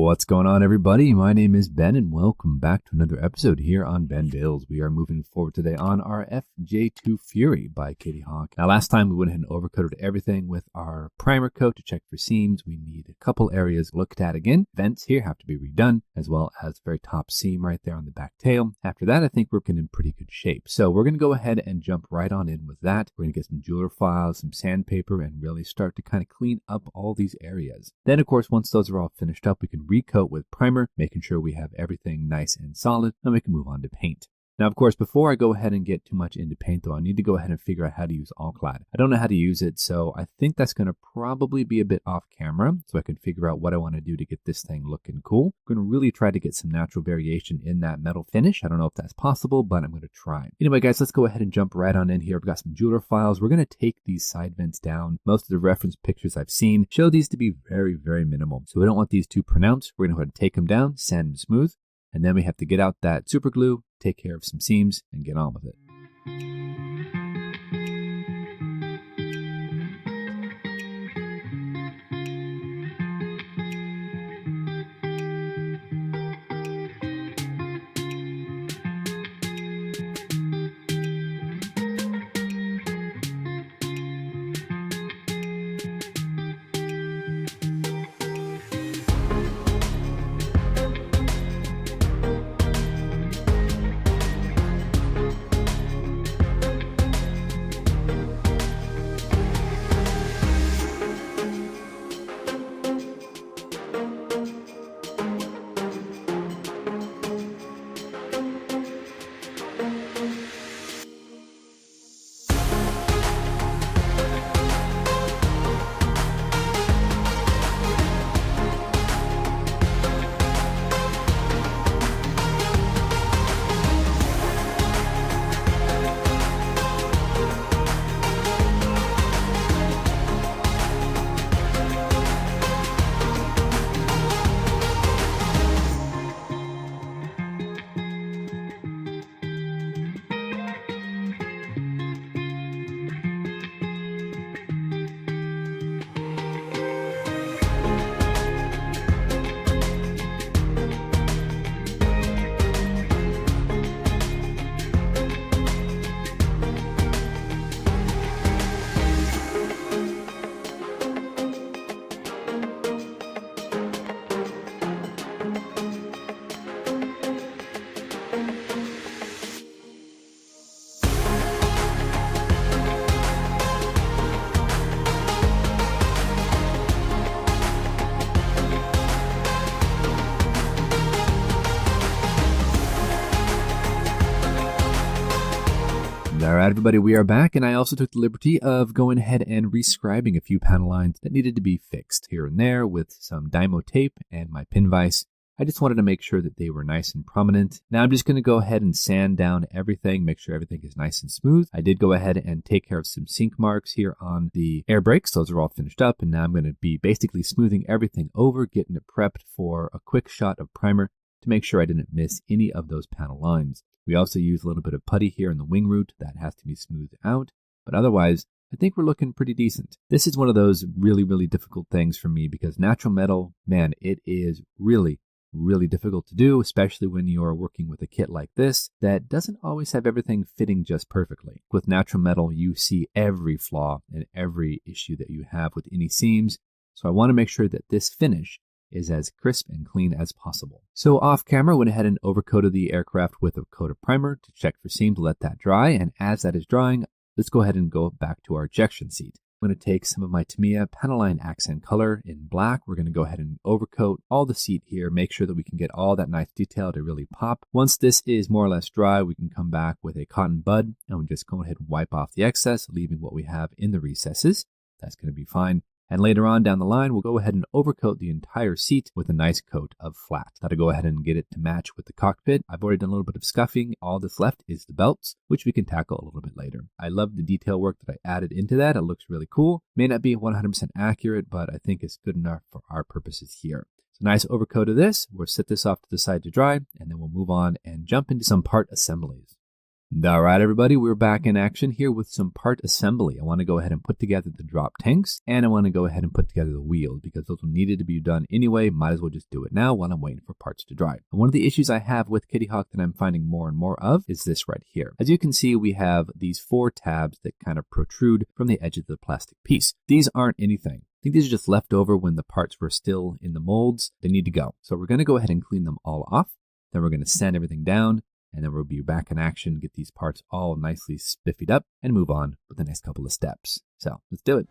What's going on, everybody? My name is Ben, and welcome back to another episode here on Ben Builds. We are moving forward today on our FJ-2 Fury by Katie Hawk. Now, last time we went ahead and overcoated everything with our primer coat to check for seams. We need a couple areas looked at again. Vents here have to be redone, as well as the very top seam right there on the back tail. After that, I think we're in pretty good shape. So we're going to go ahead and jump right on in with that. We're going to get some jeweler files, some sandpaper, and really start to kind of clean up all these areas. Then, of course, once those are all finished up, we can recoat with primer, making sure we have everything nice and solid, and we can move on to paint. Now, of course, before I go ahead and get too much into paint, though, I need to go ahead and figure out how to use All-Clad. I don't know how to use it, so I think that's going to probably be a bit off camera, so I can figure out what I want to do to get this thing looking cool. I'm going to really try to get some natural variation in that metal finish. I don't know if that's possible, but I'm going to try. Anyway, guys, let's go ahead and jump right on in here. I've got some jeweler files. We're going to take these side vents down. Most of the reference pictures I've seen show these to be very, very minimal, so we don't want these too pronounced. We're going to go ahead and take them down, sand them smooth, and then we have to get out that super glue, take care of some seams, and get on with it. Alright, everybody, we are back, and I also took the liberty of going ahead and rescribing a few panel lines that needed to be fixed here and there with some Dymo tape and my pin vise. I just wanted to make sure that they were nice and prominent. Now I'm just going to go ahead and sand down everything, make sure everything is nice and smooth. I did go ahead and take care of some sink marks here on the air brakes. Those are all finished up, and now I'm going to be basically smoothing everything over, getting it prepped for a quick shot of primer to make sure I didn't miss any of those panel lines. We also use a little bit of putty here in the wing root that has to be smoothed out, but otherwise, I think we're looking pretty decent. This is one of those really, really difficult things for me because natural metal, man, it is really difficult to do, especially when you're working with a kit like this that doesn't always have everything fitting just perfectly. With natural metal, you see every flaw and every issue that you have with any seams, so I want to make sure that this finish is as crisp and clean as possible. So off camera, went ahead and overcoated the aircraft with a coat of primer to check for seams, let that dry, and as that is drying, let's go ahead and go back to our ejection seat. I'm going to take some of my Tamiya Panaline accent color in black. We're going to go ahead and overcoat all the seat here, make sure that we can get all that nice detail to really pop. Once this is more or less dry, we can come back with a cotton bud and we'll just go ahead and wipe off the excess, leaving what we have in the recesses. That's going to be fine. And later on down the line, we'll go ahead and overcoat the entire seat with a nice coat of flat. Now to go ahead and get it to match with the cockpit, I've already done a little bit of scuffing. All that's left is the belts, which we can tackle a little bit later. I love the detail work that I added into that. It looks really cool. May not be 100% accurate, but I think it's good enough for our purposes here. So nice overcoat of this. We'll set this off to the side to dry, and then we'll move on and jump into some part assemblies. All right, everybody, we're back in action here with some part assembly. I want to go ahead and put together the drop tanks, and I want to go ahead and put together the wheels because those needed to be done anyway. Might as well just do it now while I'm waiting for parts to dry. And one of the issues I have with Kitty Hawk that I'm finding more and more of is this right here. As you can see, we have these 4 tabs that kind of protrude from the edge of the plastic piece. These aren't anything. I think these are just left over when the parts were still in the molds. They need to go. So we're going to go ahead and clean them all off. Then we're going to sand everything down. And then we'll be back in action, get these parts all nicely spiffied up, and move on with the next couple of steps. So let's do it.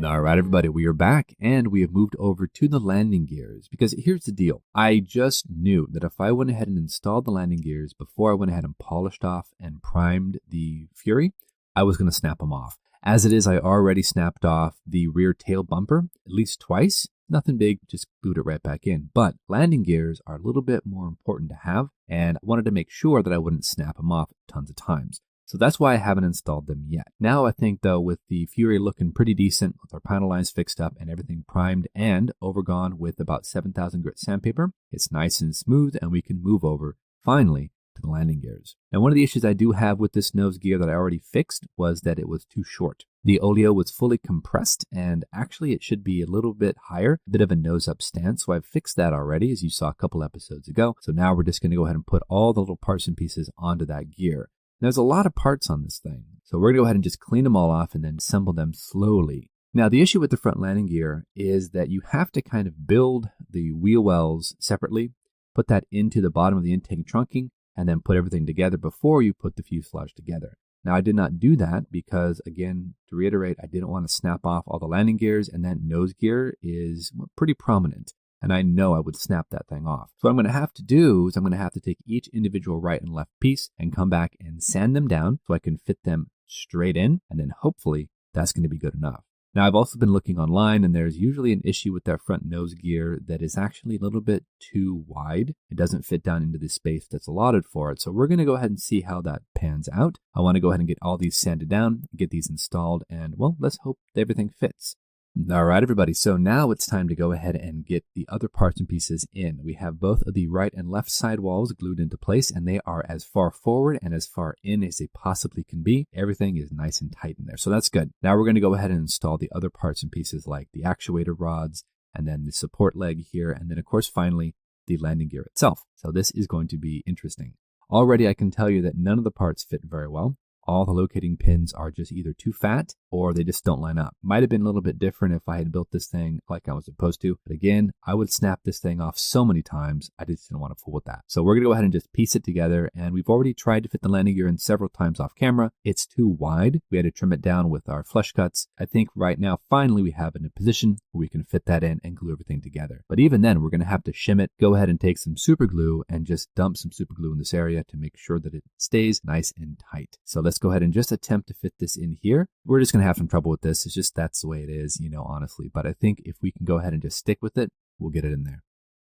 All right, everybody, we are back and we have moved over to the landing gears because here's the deal. I just knew that if I went ahead and installed the landing gears before I went ahead and polished off and primed the Fury, I was going to snap them off. As it is, I already snapped off the rear tail bumper at least twice. Nothing big, just glued it right back in. But landing gears are a little bit more important to have, and I wanted to make sure that I wouldn't snap them off tons of times. So that's why I haven't installed them yet. Now I think though with the Fury looking pretty decent, with our panel lines fixed up and everything primed and overgone with about 7,000 grit sandpaper, it's nice and smooth and we can move over finally to the landing gears. Now one of the issues I do have with this nose gear that I already fixed was that it was too short. The oleo was fully compressed and actually it should be a little bit higher, a bit of a nose up stance. So I've fixed that already as you saw a couple episodes ago. So now we're just going to go ahead and put all the little parts and pieces onto that gear. There's a lot of parts on this thing, so we're going to go ahead and just clean them all off and then assemble them slowly. Now, the issue with the front landing gear is that you have to kind of build the wheel wells separately, put that into the bottom of the intake trunking, and then put everything together before you put the fuselage together. Now, I did not do that because, again, to reiterate, I didn't want to snap off all the landing gears, and that nose gear is pretty prominent. And I know I would snap that thing off. So what I'm going to have to do is I'm going to have to take each individual right and left piece and come back and sand them down so I can fit them straight in. And then hopefully that's going to be good enough. Now I've also been looking online and there's usually an issue with that front nose gear that is actually a little bit too wide. It doesn't fit down into the space that's allotted for it. So we're going to go ahead and see how that pans out. I want to go ahead and get all these sanded down, get these installed, and well, let's hope everything fits. All right, everybody. So now it's time to go ahead and get the other parts and pieces in. We have both of the right and left side walls glued into place, and they are as far forward and as far in as they possibly can be. Everything is nice and tight in there, so that's good. Now we're going to go ahead and install the other parts and pieces like the actuator rods, and then the support leg here, and then of course finally the landing gear itself. So this is going to be interesting. Already I can tell you that none of the parts fit very well. All the locating pins are just either too fat or they just don't line up. Might have been a little bit different if I had built this thing like I was supposed to. But again, I would snap this thing off so many times, I just didn't want to fool with that. So we're going to go ahead and just piece it together. And we've already tried to fit the landing gear in several times off camera. It's too wide. We had to trim it down with our flush cuts. I think right now, finally, we have it in a position where we can fit that in and glue everything together. But even then, we're going to have to shim it, go ahead and take some super glue and just dump some super glue in this area to make sure that it stays nice and tight. So let's go ahead and just attempt to fit this in here. We're just going to have some trouble with this. It's just that's the way it is, honestly. But I think if we can go ahead and just stick with it, we'll get it in there.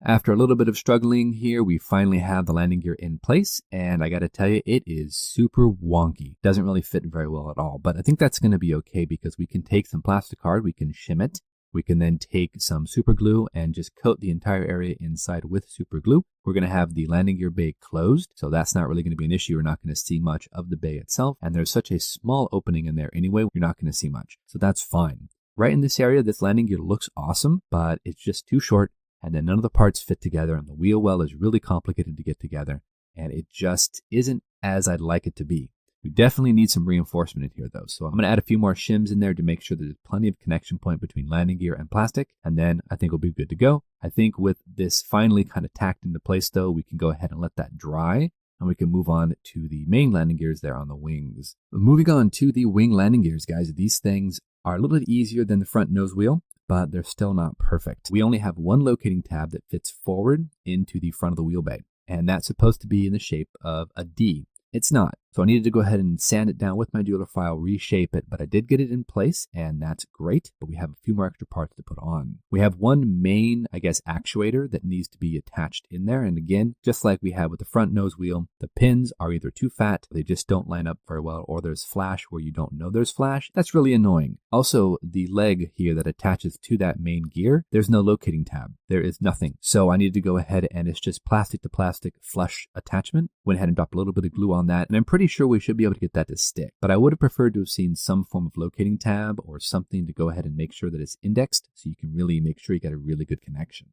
After a little bit of struggling here, we finally have the landing gear in place, and I gotta tell you, it is super wonky. Doesn't really fit very well at all, but I think that's gonna be okay because we can take some plastic card, we can shim it, we can then take some super glue and just coat the entire area inside with super glue. We're gonna have the landing gear bay closed, so that's not really gonna be an issue. We're not gonna see much of the bay itself, and there's such a small opening in there anyway, you're not gonna see much, so that's fine. Right in this area, this landing gear looks awesome, but it's just too short, and then none of the parts fit together, and the wheel well is really complicated to get together, and it just isn't as I'd like it to be. We definitely need some reinforcement in here though, so I'm going to add a few more shims in there to make sure there's plenty of connection point between landing gear and plastic, and then I think we'll be good to go. I think with this finally kind of tacked into place though, we can go ahead and let that dry, and we can move on to the main landing gears there on the wings. Moving on to the wing landing gears, guys, these things are a little bit easier than the front nose wheel, but they're still not perfect. We only have one locating tab that fits forward into the front of the wheel bay, and that's supposed to be in the shape of a D. It's not. So I needed to go ahead and sand it down with my jeweler file, reshape it, but I did get it in place, and that's great, but we have a few more extra parts to put on. We have one main, actuator that needs to be attached in there, and again, just like we had with the front nose wheel, the pins are either too fat, they just don't line up very well, or there's flash where you don't know there's flash. That's really annoying. Also, the leg here that attaches to that main gear, there's no locating tab. There is nothing. So I needed to go ahead and it's just plastic to plastic flush attachment. Went ahead and dropped a little bit of glue on that, and I'm pretty sure we should be able to get that to stick. But I would have preferred to have seen some form of locating tab or something to go ahead and make sure that it's indexed so you can really make sure you get a really good connection.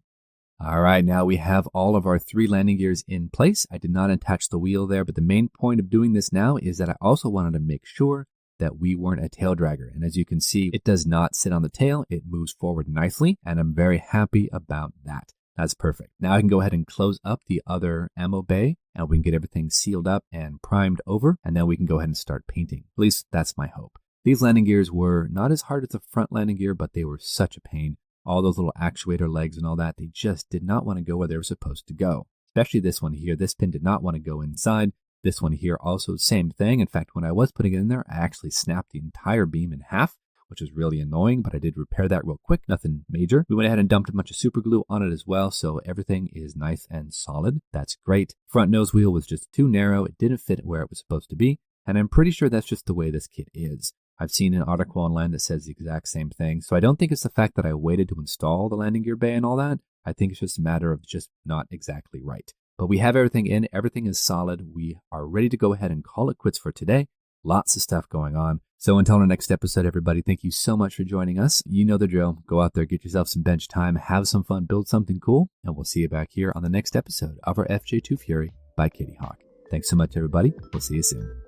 All right, now we have all of our 3 landing gears in place. I did not attach the wheel there, but the main point of doing this now is that I also wanted to make sure that we weren't a tail dragger. And as you can see, it does not sit on the tail. It moves forward nicely, and I'm very happy about that. That's perfect. Now I can go ahead and close up the other ammo bay, and we can get everything sealed up and primed over, and then we can go ahead and start painting. At least that's my hope. These landing gears were not as hard as the front landing gear, but they were such a pain. All those little actuator legs and all that, they just did not want to go where they were supposed to go. Especially this one here. This pin did not want to go inside. This one here also same thing. In fact, when I was putting it in there, I actually snapped the entire beam in half, which is really annoying, but I did repair that real quick, nothing major. We went ahead and dumped a bunch of super glue on it as well, so everything is nice and solid. That's great. Front nose wheel was just too narrow. It didn't fit where it was supposed to be, and I'm pretty sure that's just the way this kit is. I've seen an article online that says the exact same thing, so I don't think it's the fact that I waited to install the landing gear bay and all that. I think it's just a matter of just not exactly right. But we have everything in, everything is solid. We are ready to go ahead and call it quits for today. Lots of stuff going on. So until our next episode, everybody, thank you so much for joining us. You know the drill. Go out there, get yourself some bench time, have some fun, build something cool, and we'll see you back here on the next episode of our FJ-2 Fury by Kitty Hawk. Thanks so much, everybody. We'll see you soon.